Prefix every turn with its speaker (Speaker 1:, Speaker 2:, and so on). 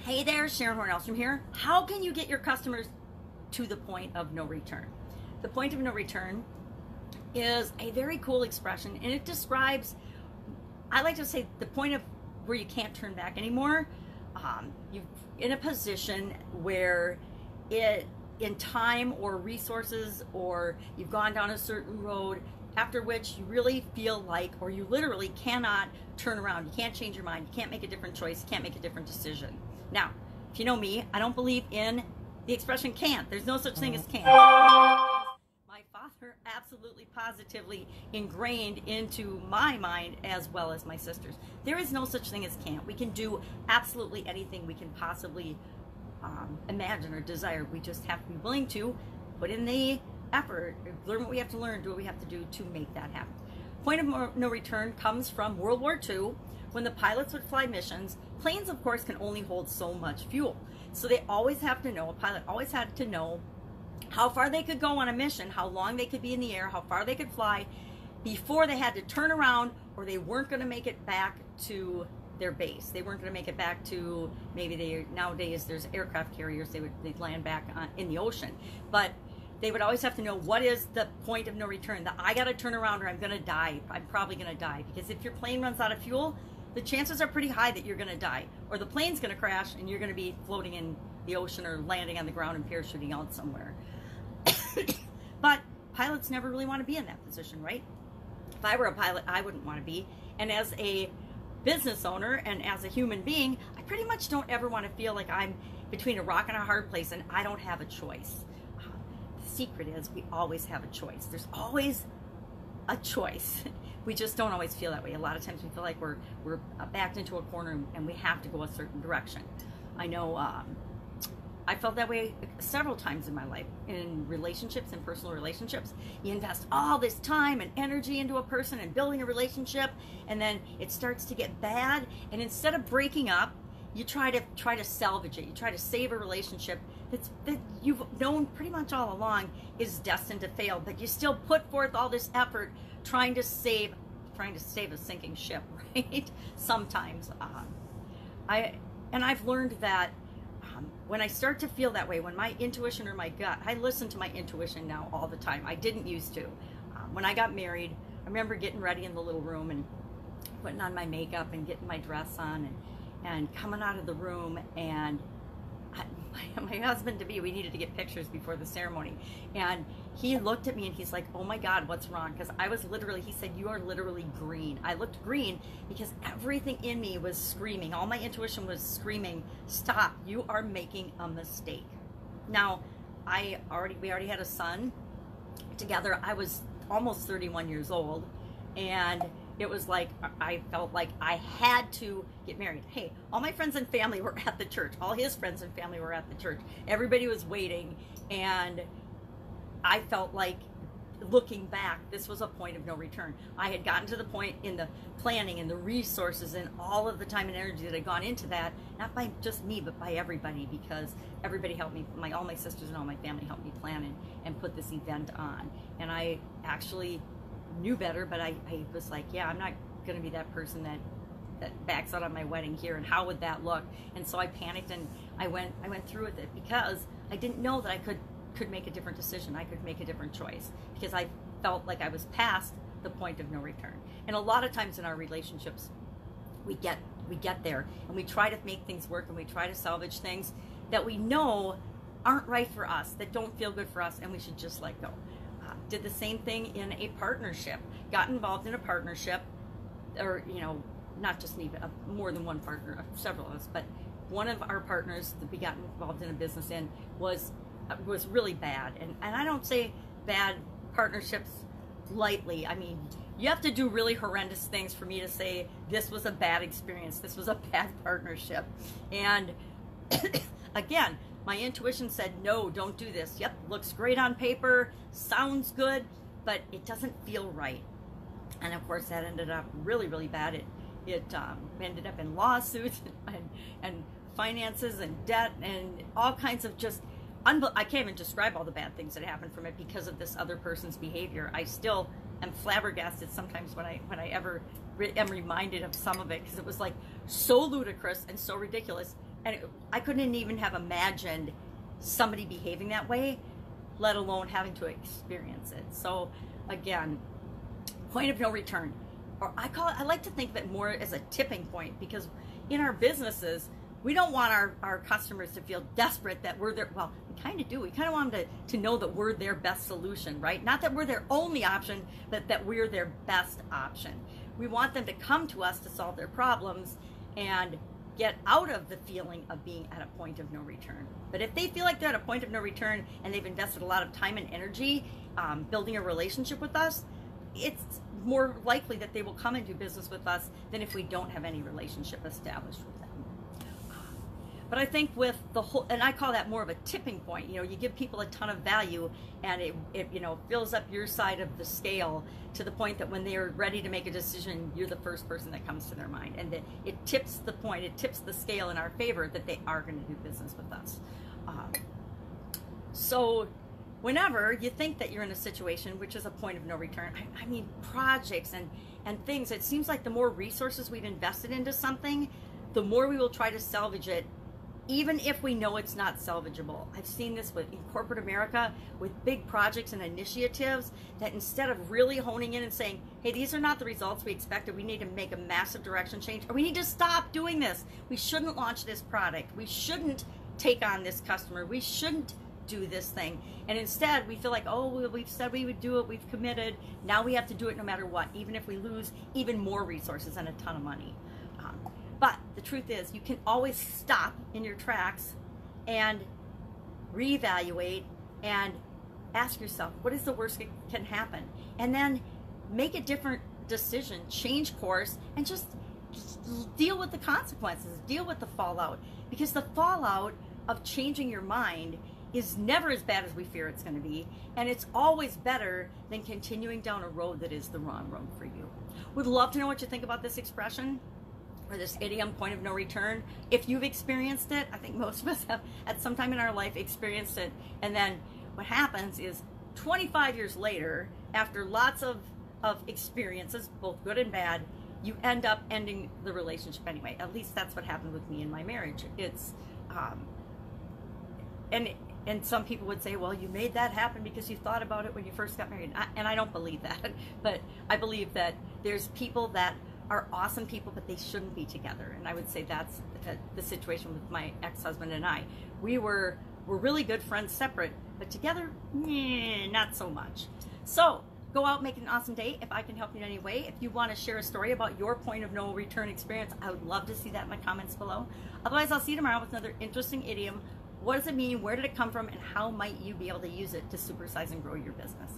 Speaker 1: Hey there, Sharon Horne-Ellstrom here. How can you get your customers to the point of no return? The point of no return is a very cool expression, and it describes, I like to say, the point of where you can't turn back anymore. You're in a position where in time or resources, or you've gone down a certain road after which you really feel like, or you literally cannot turn around. You can't change your mind. You can't make a different choice. You can't make a different decision. Now, if you know me, I don't believe in the expression can't. There's no such thing as can't. My father absolutely positively ingrained into my mind, as well as my sister's. There is no such thing as can't. We can do absolutely anything we can possibly imagine or desire. We just have to be willing to put in the effort, learn what we have to learn, do what we have to do to make that happen. Point of no return comes from World War II, when the pilots would fly missions. Planes, of course, can only hold so much fuel. So they always have to know, a pilot always had to know how far they could go on a mission, how long they could be in the air, how far they could fly before they had to turn around, or they weren't going to make it back to their base. They weren't going to make it back to, nowadays there's aircraft carriers, they'd land back in the ocean. But they would always have to know, what is the point of no return? That I got to turn around or I'm going to die. I'm probably going to die. Because if your plane runs out of fuel, the chances are pretty high that you're going to die. Or the plane's going to crash and you're going to be floating in the ocean or landing on the ground and parachuting out somewhere. But pilots never really want to be in that position, right? If I were a pilot, I wouldn't want to be. And as a business owner and as a human being, I pretty much don't ever want to feel like I'm between a rock and a hard place and I don't have a choice. The secret is we always have a choice. There's always a choice. We just don't always feel that way. A lot of times we feel like we're backed into a corner and we have to go a certain direction. I know I felt that way several times in my life, in relationships and personal relationships. You invest all this time and energy into a person and building a relationship, and then it starts to get bad, and instead of breaking up, you try to salvage it. You try to save a relationship that you've known pretty much all along is destined to fail, but you still put forth all this effort trying to save a sinking ship, right? Sometimes. I've learned that when I start to feel that way, when my intuition or my gut, I listen to my intuition now all the time. I didn't used to. When I got married, I remember getting ready in the little room and putting on my makeup and getting my dress on and coming out of the room, and my husband-to-be, we needed to get pictures before the ceremony, and he looked at me and he's like, oh my God, what's wrong? Because I was literally, he said, you are literally green. I looked green because everything in me was screaming. All my intuition was screaming, stop, you are making a mistake. Now, we already had a son together. I was almost 31 years old, and it was like, I felt like I had to get married. Hey, all my friends and family were at the church. All his friends and family were at the church. Everybody was waiting, and I felt like, looking back, this was a point of no return. I had gotten to the point in the planning and the resources and all of the time and energy that had gone into that, not by just me, but by everybody, because everybody helped me, all my sisters and all my family helped me plan and put this event on. And I actually knew better, but I was like, yeah, I'm not going to be that person that backs out on my wedding here, and how would that look? And so I panicked, and I went through with it because I didn't know that I could make a different decision. I could make a different choice because I felt like I was past the point of no return. And a lot of times in our relationships, we get there and we try to make things work, and we try to salvage things that we know aren't right for us, that don't feel good for us, and we should just let go. Did the same thing in a partnership. Got involved in a partnership, or not just me, but more than one partner, several of us. But one of our partners that we got involved in a business in was really bad. And I don't say bad partnerships lightly. I mean, you have to do really horrendous things for me to say this was a bad experience. This was a bad partnership. And again, my intuition said, no, don't do this. Yep, looks great on paper, sounds good, but it doesn't feel right. And of course, that ended up really, really bad. It ended up in lawsuits and finances and debt and all kinds of just, I can't even describe all the bad things that happened from it because of this other person's behavior. I still am flabbergasted sometimes when I ever am reminded of some of it, because it was like so ludicrous and so ridiculous And I couldn't even have imagined somebody behaving that way, let alone having to experience it. So again, point of no return. Or I like to think of it more as a tipping point, because in our businesses, we don't want our customers to feel desperate that we're their, well, we kind of do. We kind of want them to know that we're their best solution, right? Not that we're their only option, but that we're their best option. We want them to come to us to solve their problems and get out of the feeling of being at a point of no return. But if they feel like they're at a point of no return and they've invested a lot of time and energy building a relationship with us, it's more likely that they will come and do business with us than if we don't have any relationship established with them. But I think with the whole, and I call that more of a tipping point, you give people a ton of value, and it fills up your side of the scale to the point that when they're ready to make a decision, you're the first person that comes to their mind, and that it tips the point, it tips the scale in our favor that they are going to do business with us. So whenever you think that you're in a situation which is a point of no return, I mean projects and things, it seems like the more resources we've invested into something, the more we will try to salvage it, even if we know it's not salvageable. I've seen this in corporate America with big projects and initiatives that instead of really honing in and saying, hey, these are not the results we expected, we need to make a massive direction change, or we need to stop doing this. We shouldn't launch this product. We shouldn't take on this customer. We shouldn't do this thing. And instead we feel like, oh, we've said we would do it, we've committed, now we have to do it no matter what, even if we lose even more resources and a ton of money. But the truth is, you can always stop in your tracks and reevaluate and ask yourself, what is the worst that can happen? And then make a different decision, change course, and just deal with the consequences, deal with the fallout. Because the fallout of changing your mind is never as bad as we fear it's going to be, and it's always better than continuing down a road that is the wrong road for you. Would love to know what you think about this expression, or this idiom, point of no return. If you've experienced it, I think most of us have at some time in our life experienced it, and then what happens is 25 years later, after lots of experiences, both good and bad, you end up ending the relationship anyway. At least that's what happened with me in my marriage. It's and some people would say, well, you made that happen because you thought about it when you first got married. And I don't believe that, but I believe that there's people that are awesome people, but they shouldn't be together. And I would say that's the situation with my ex-husband and I. We're really good friends separate, but together, not so much. So go out, make it an awesome day. If I can help you in any way, if you want to share a story about your point of no return experience, I would love to see that in the comments below. Otherwise, I'll see you tomorrow with another interesting idiom. What does it mean? Where did it come from? And how might you be able to use it to supersize and grow your business?